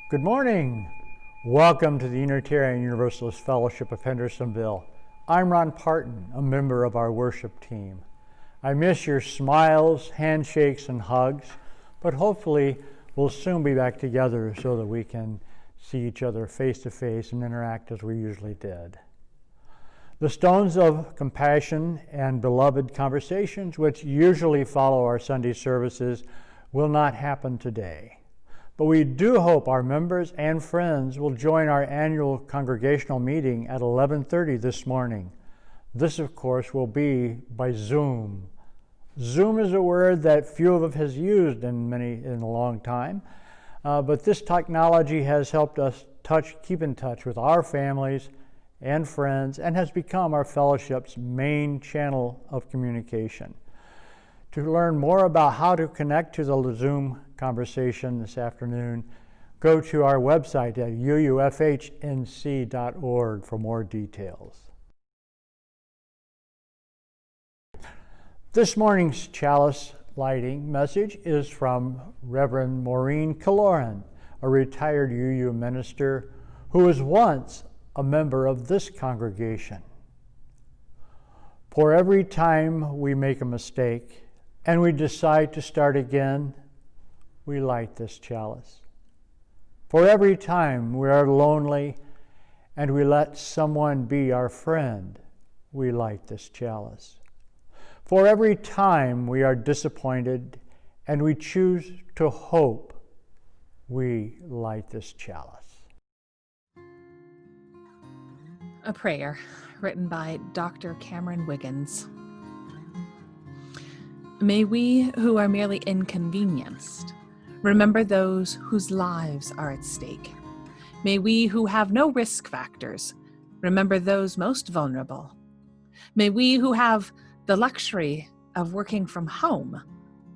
Good morning. Welcome to the Unitarian Universalist Fellowship of Hendersonville. I'm Ron Parton, a member of our worship team. I miss your smiles, handshakes, and hugs, but hopefully we'll soon be back together so that we can see each other face to face and interact as we usually did. The stones of compassion and beloved conversations, which usually follow our Sunday services, will not happen today. But we do hope our members and friends will join our annual congregational meeting at 11:30 this morning. This, of course, will be by Zoom. Zoom is a word that few of us has used in a long time, but this technology has helped us keep in touch with our families and friends and has become our fellowship's main channel of communication. To learn more about how to connect to the Zoom conversation this afternoon, go to our website at uufhnc.org for more details. This morning's chalice lighting message is from Reverend Maureen Kaloran, a retired UU minister who was once a member of this congregation. For every time we make a mistake and we decide to start again, we light this chalice. For every time we are lonely and we let someone be our friend, we light this chalice. For every time we are disappointed and we choose to hope, we light this chalice. A prayer written by Dr. Cameron Wiggins. May we who are merely inconvenienced remember those whose lives are at stake. May we who have no risk factors remember those most vulnerable. May we who have the luxury of working from home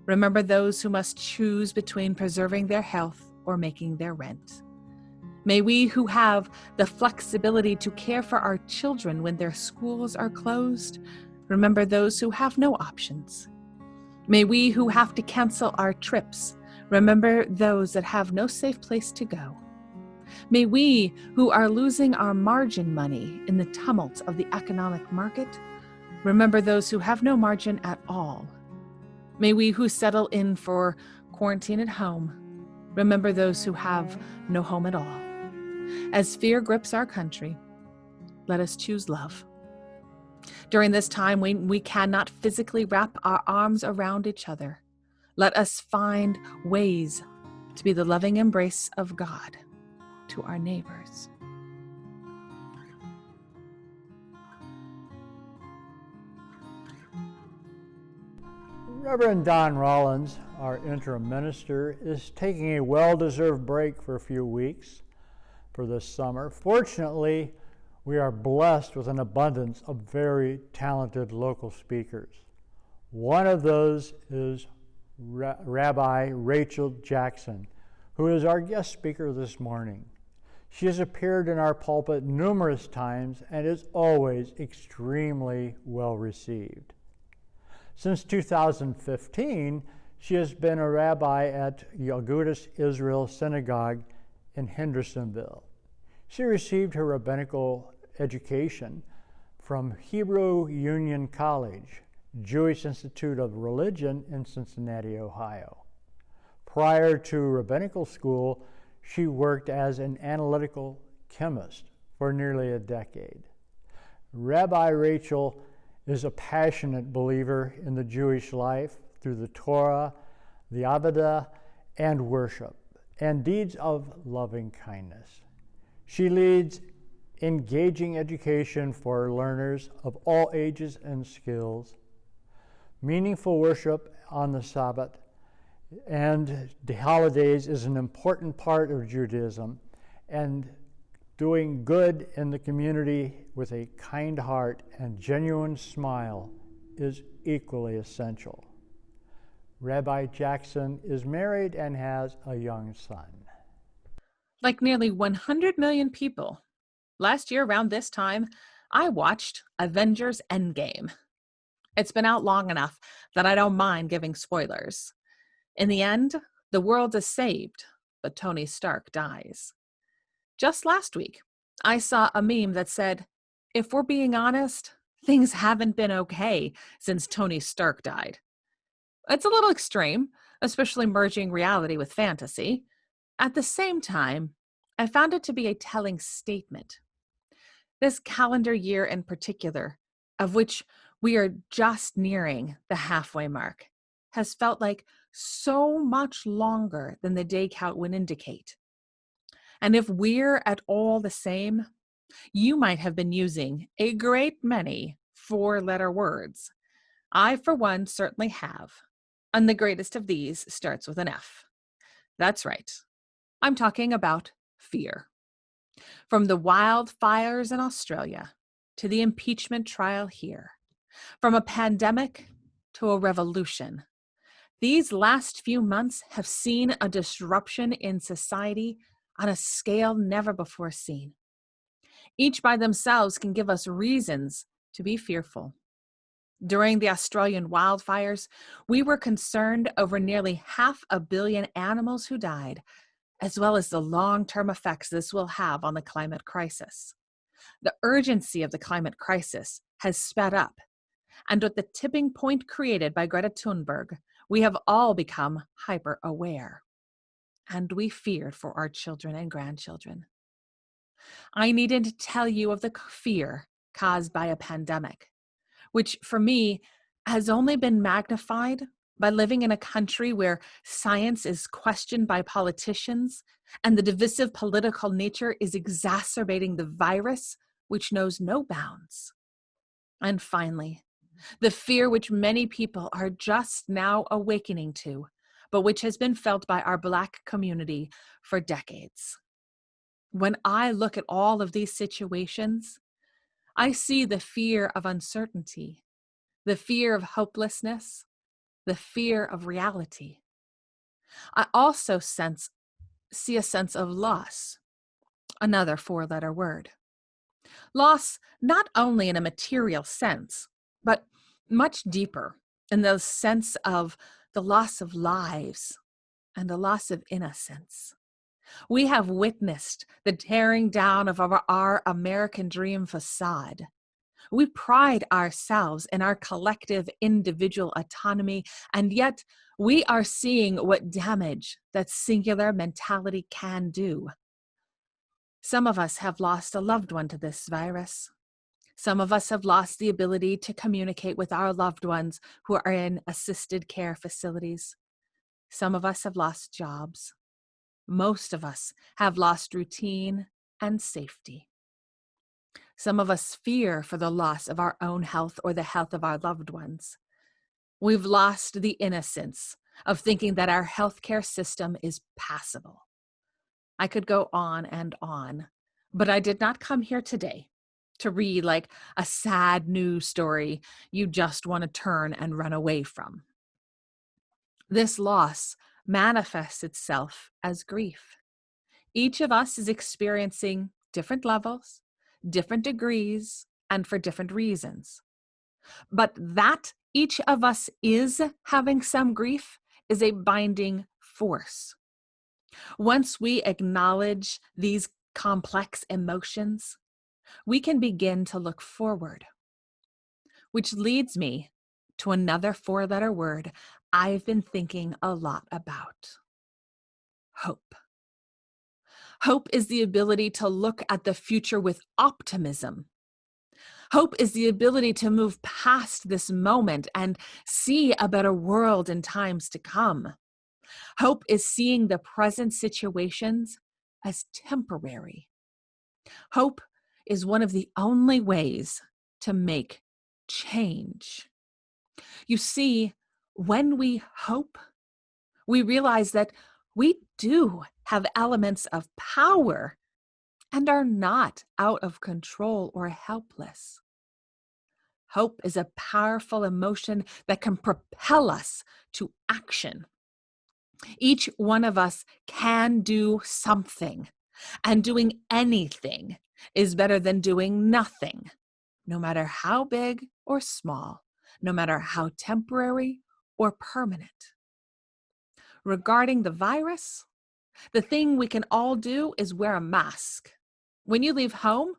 remember those who must choose between preserving their health or making their rent. May we who have the flexibility to care for our children when their schools are closed remember those who have no options. May we who have to cancel our trips remember those that have no safe place to go. May we who are losing our margin money in the tumult of the economic market remember those who have no margin at all. May we who settle in for quarantine at home remember those who have no home at all. As fear grips our country, let us choose love. During this time when we cannot physically wrap our arms around each other, let us find ways to be the loving embrace of God to our neighbors. Reverend Don Rollins, our interim minister, is taking a well-deserved break for a few weeks for this summer. Fortunately, we are blessed with an abundance of very talented local speakers. One of those is Rabbi Rachael Jackson, who is our guest speaker this morning. She has appeared in our pulpit numerous times and is always extremely well received. Since 2015, she has been a rabbi at Agudas Israel Synagogue in Hendersonville. She received her rabbinical education from Hebrew Union College, Jewish Institute of Religion in Cincinnati, Ohio. Prior to rabbinical school, she worked as an analytical chemist for nearly a decade. Rabbi Rachael is a passionate believer in the Jewish life through the Torah, the Avodah, and worship, and deeds of loving kindness. She leads engaging education for learners of all ages and skills, meaningful worship on the Sabbath, and the holidays is an important part of Judaism, and doing good in the community with a kind heart and genuine smile is equally essential. Rabbi Jackson is married and has a young son. Like nearly 100 million people, last year around this time, I watched Avengers Endgame. It's been out long enough that I don't mind giving spoilers. In the end, the world is saved, but Tony Stark dies. Just last week, I saw a meme that said, if we're being honest, things haven't been okay since Tony Stark died. It's a little extreme, especially merging reality with fantasy. At the same time, I found it to be a telling statement. This calendar year in particular, of which we are just nearing the halfway mark, has felt like so much longer than the day count would indicate. And if we're at all the same, you might have been using a great many four-letter words. I, for one, certainly have. And the greatest of these starts with an F. That's right. I'm talking about fear. From the wildfires in Australia to the impeachment trial here, from a pandemic to a revolution, these last few months have seen a disruption in society on a scale never before seen. Each by themselves can give us reasons to be fearful. During the Australian wildfires, we were concerned over nearly 500 million animals who died, as well as the long-term effects this will have on the climate crisis. The urgency of the climate crisis has sped up, and with the tipping point created by Greta Thunberg, we have all become hyper-aware. And we feared for our children and grandchildren. I needed to tell you of the fear caused by a pandemic, which for me has only been magnified by living in a country where science is questioned by politicians and the divisive political nature is exacerbating the virus, which knows no bounds. And finally, the fear which many people are just now awakening to, but which has been felt by our Black community for decades. When I look at all of these situations, I see the fear of uncertainty, the fear of hopelessness, the fear of reality. I also see a sense of loss, another four-letter word. Loss not only in a material sense, but much deeper in the sense of the loss of lives and the loss of innocence. We have witnessed the tearing down of our American dream facade. We pride ourselves in our collective individual autonomy, and yet we are seeing what damage that singular mentality can do. Some of us have lost a loved one to this virus. Some of us have lost the ability to communicate with our loved ones who are in assisted care facilities. Some of us have lost jobs. Most of us have lost routine and safety. Some of us fear for the loss of our own health or the health of our loved ones. We've lost the innocence of thinking that our healthcare system is passable. I could go on, but I did not come here today to read like a sad news story you just want to turn and run away from. This loss manifests itself as grief. Each of us is experiencing different levels, different degrees, and for different reasons. But that each of us is having some grief is a binding force. Once we acknowledge these complex emotions, we can begin to look forward. Which leads me to another four-letter word I've been thinking a lot about: hope. Hope is the ability to look at the future with optimism. Hope is the ability to move past this moment and see a better world in times to come. Hope is seeing the present situations as temporary. Hope is one of the only ways to make change. You see, when we hope, we realize that we do have elements of power and are not out of control or helpless. Hope is a powerful emotion that can propel us to action. Each one of us can do something, and doing anything is better than doing nothing, no matter how big or small, no matter how temporary or permanent. Regarding the virus, The thing we can all do is wear a mask. When you leave home,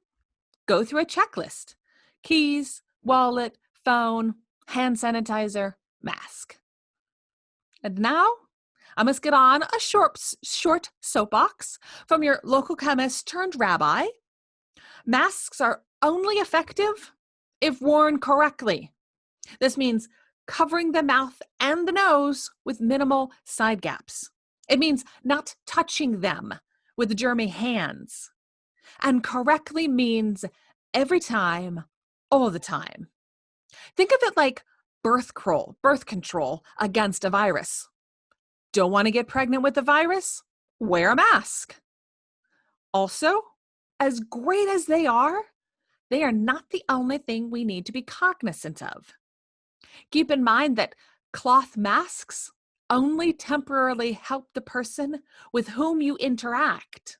go through a checklist: keys, wallet, phone, hand sanitizer, mask. And now I must get on a short soapbox from your local chemist turned rabbi. Masks are only effective if worn correctly. This means covering the mouth and the nose with minimal side gaps. It means not touching them with germy hands. And correctly means every time, all the time. Think of it like birth control against a virus. Don't want to get pregnant with the virus? Wear a mask. Also, as great as they are not the only thing we need to be cognizant of. Keep in mind that cloth masks only temporarily help the person with whom you interact.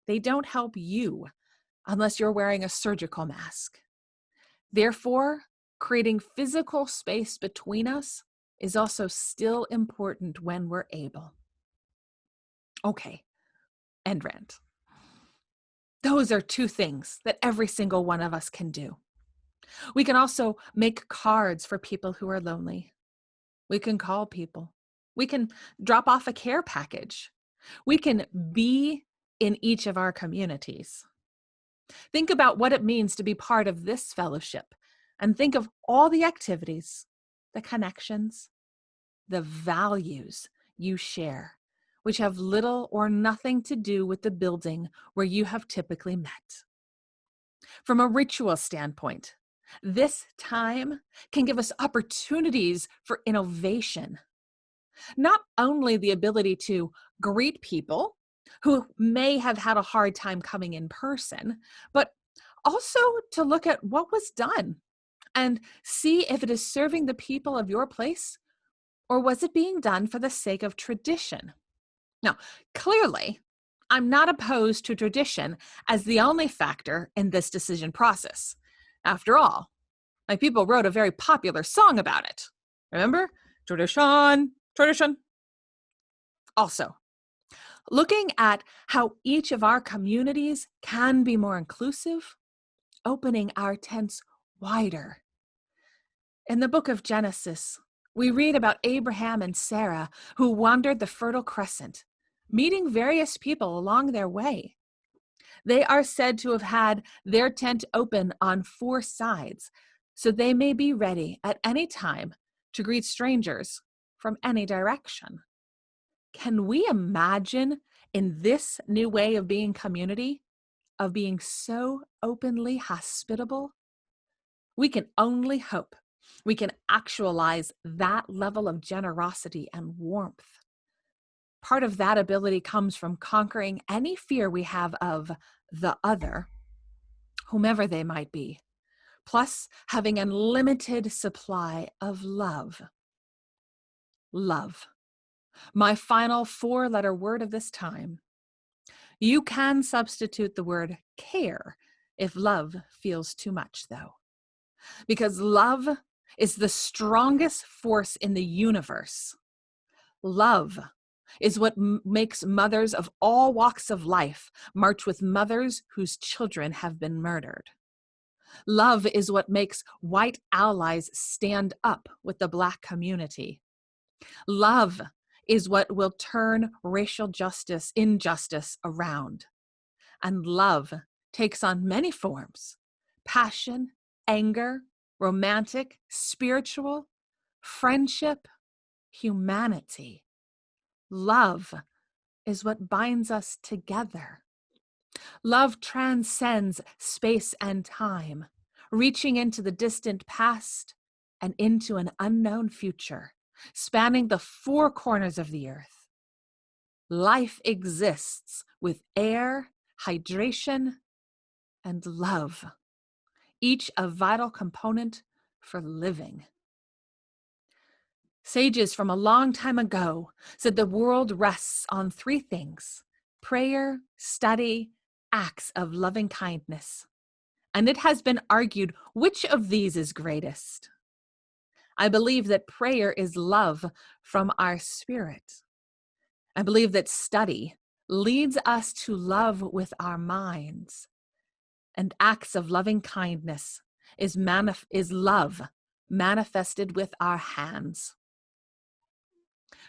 They don't help you unless you're wearing a surgical mask. Therefore, creating physical space between us is also still important when we're able. Okay, end rant. Those are two things that every single one of us can do. We can also make cards for people who are lonely. We can call people. We can drop off a care package. We can be in each of our communities. Think about what it means to be part of this fellowship, and think of all the activities, the connections, the values you share, which have little or nothing to do with the building where you have typically met. From a ritual standpoint, this time can give us opportunities for innovation. Not only the ability to greet people who may have had a hard time coming in person, but also to look at what was done and see if it is serving the people of your place, or was it being done for the sake of tradition? Now, clearly, I'm not opposed to tradition as the only factor in this decision process. After all, my people wrote a very popular song about it. Remember? Tradition, tradition. Also, looking at how each of our communities can be more inclusive, opening our tents wider. In the book of Genesis, we read about Abraham and Sarah who wandered the Fertile Crescent, meeting various people along their way. They are said to have had their tent open on 4 sides, so they may be ready at any time to greet strangers from any direction. Can we imagine in this new way of being community, of being so openly hospitable? We can only hope we can actualize that level of generosity and warmth. Part of that ability comes from conquering any fear we have of the other, whomever they might be, plus having an unlimited supply of love. Love. My final 4-letter word of this time. You can substitute the word care if love feels too much, though, because love is the strongest force in the universe. Love is what makes mothers of all walks of life march with mothers whose children have been murdered. Love is what makes white allies stand up with the Black community. Love is what will turn racial injustice around. And love takes on many forms: passion, anger, romantic, spiritual, friendship, humanity. Love is what binds us together. Love transcends space and time, reaching into the distant past and into an unknown future, spanning the 4 corners of the earth. Life exists with air, hydration, and love, each a vital component for living. Sages from a long time ago said the world rests on 3 things: prayer, study, acts of loving kindness. And it has been argued which of these is greatest. I believe that prayer is love from our spirit, I believe that study leads us to love with our minds, and acts of loving kindness is love manifested with our hands.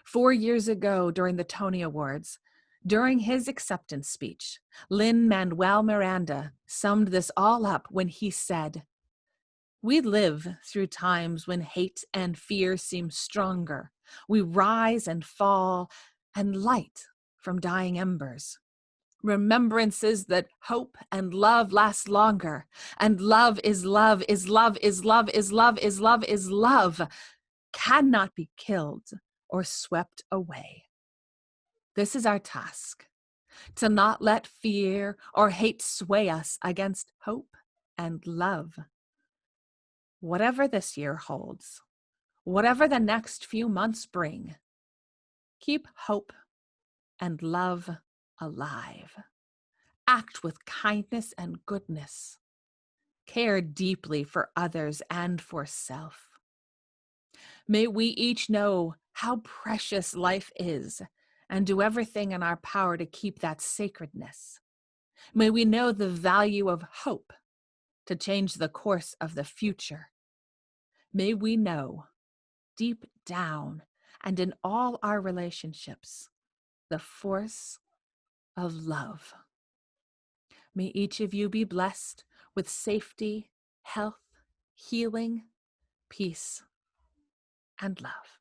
4 years ago, during the Tony Awards, during his acceptance speech, Lin-Manuel Miranda summed this all up when he said, "We live through times when hate and fear seem stronger. We rise and fall and light from dying embers. Remembrances that hope and love last longer, and love is love, is love, is love, is love, is love, is love, cannot be killed or swept away." This is our task, to not let fear or hate sway us against hope and love. Whatever this year holds, whatever the next few months bring, keep hope and love alive. Act with kindness and goodness. Care deeply for others and for self. May we each know how precious life is and do everything in our power to keep that sacredness. May we know the value of hope to change the course of the future. May we know deep down and in all our relationships the force of love. May each of you be blessed with safety, health, healing, peace, and love.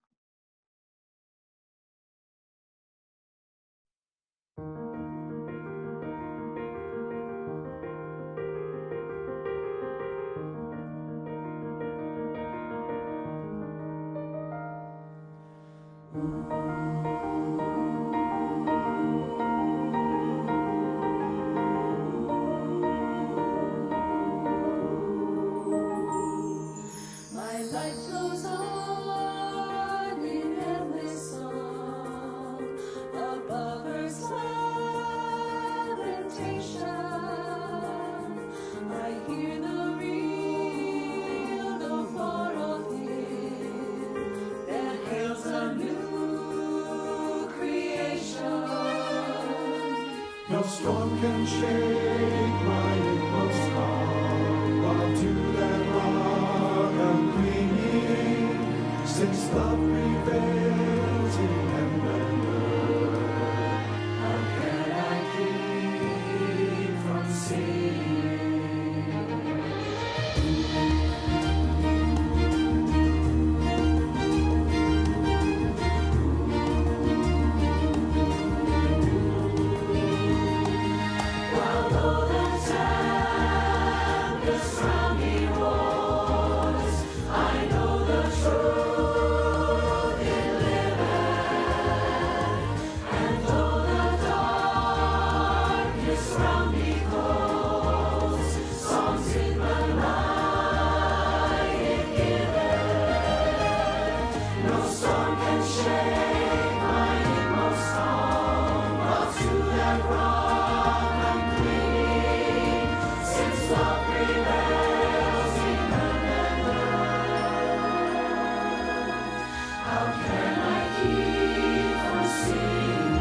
My life flows on in endless song above earth's lamentation. I hear the real, the far off hymn that hails a new creation. No storm can shake my inmost calm, while to that rock I'm clinging, since love prevails in heaven and earth. How can I keep from singing? While all the tempest round me roars, I know the truth it liveth. And though the darkness round me calls, songs in the night it giveth. No storm can shake my inmost calm, while to that rock I'm clinging, since love prevails in heaven and earth. How can I keep from singing?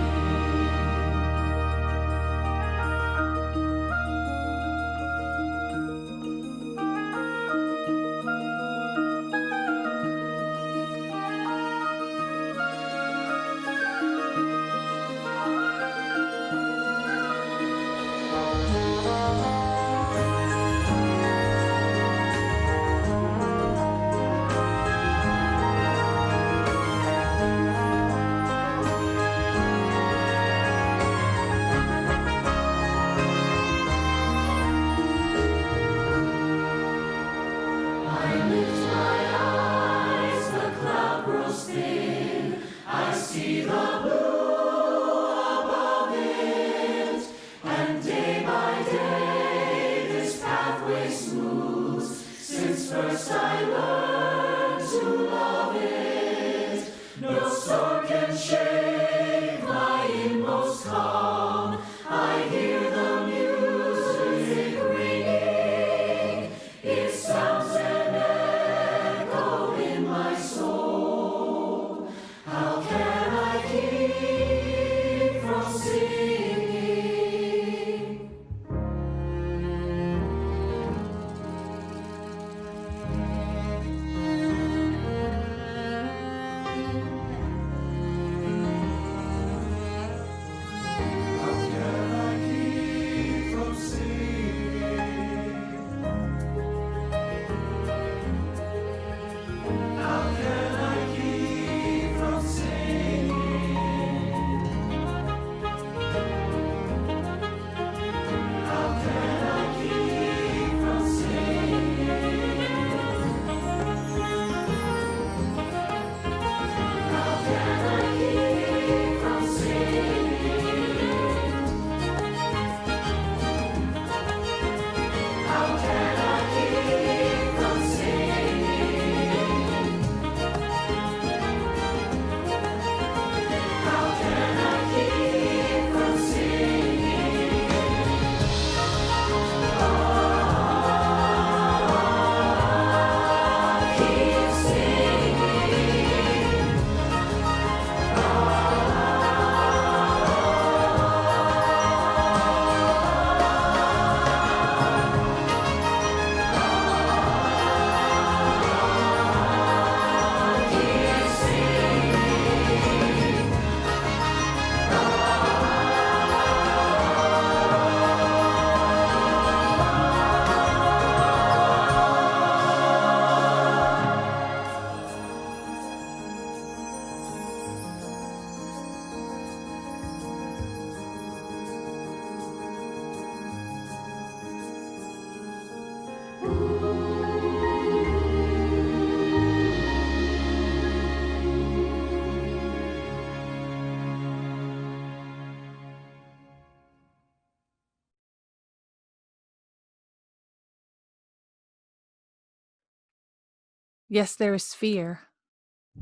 Yes, there is fear.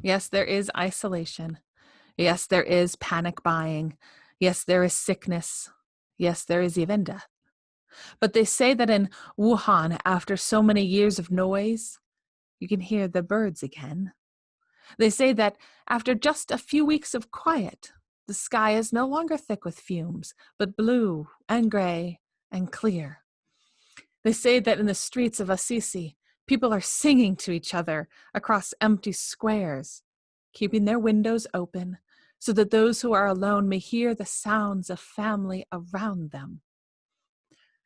Yes, there is isolation. Yes, there is panic buying. Yes, there is sickness. Yes, there is even death. But they say that in Wuhan, after so many years of noise, you can hear the birds again. They say that after just a few weeks of quiet, the sky is no longer thick with fumes, but blue and gray and clear. They say that in the streets of Assisi, people are singing to each other across empty squares, keeping their windows open so that those who are alone may hear the sounds of family around them.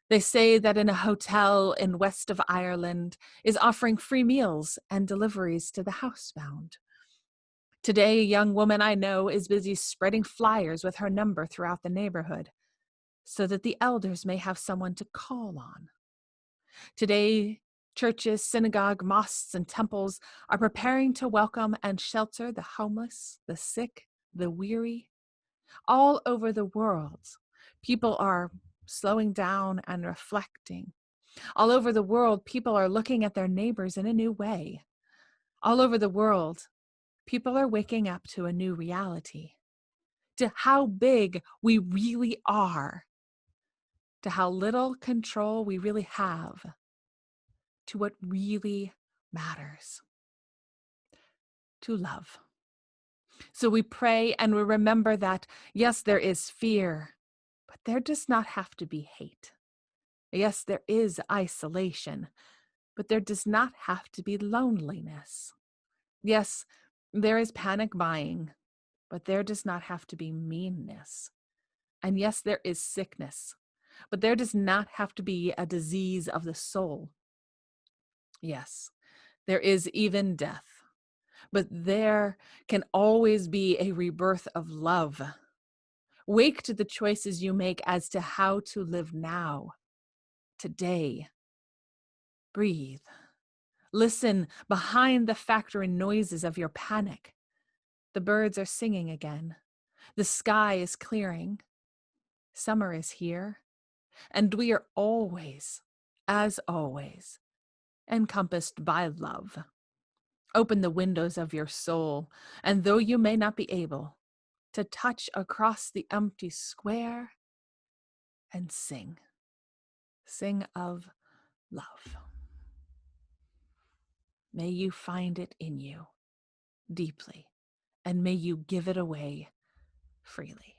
They say that in a hotel in west of Ireland is offering free meals and deliveries to the housebound. Today, a young woman I know is busy spreading flyers with her number throughout the neighborhood so that the elders may have someone to call on. Today, churches, synagogue, mosques, and temples are preparing to welcome and shelter the homeless, the sick, the weary. All over the world, people are slowing down and reflecting. All over the world, people are looking at their neighbors in a new way. All over the world, people are waking up to a new reality, to how big we really are, to how little control we really have, to what really matters, to love. So we pray and we remember that, yes, there is fear, but there does not have to be hate. Yes, there is isolation, but there does not have to be loneliness. Yes, there is panic buying, but there does not have to be meanness. And yes, there is sickness, but there does not have to be a disease of the soul. Yes, there is even death, but there can always be a rebirth of love. Wake to the choices you make as to how to live now, today. Breathe. Listen behind the factory noises of your panic. The birds are singing again. The sky is clearing. Summer is here. And we are always, as always, encompassed by love. Open the windows of your soul, and though you may not be able, to touch across the empty square and sing. Sing of love. May you find it in you deeply, and may you give it away freely.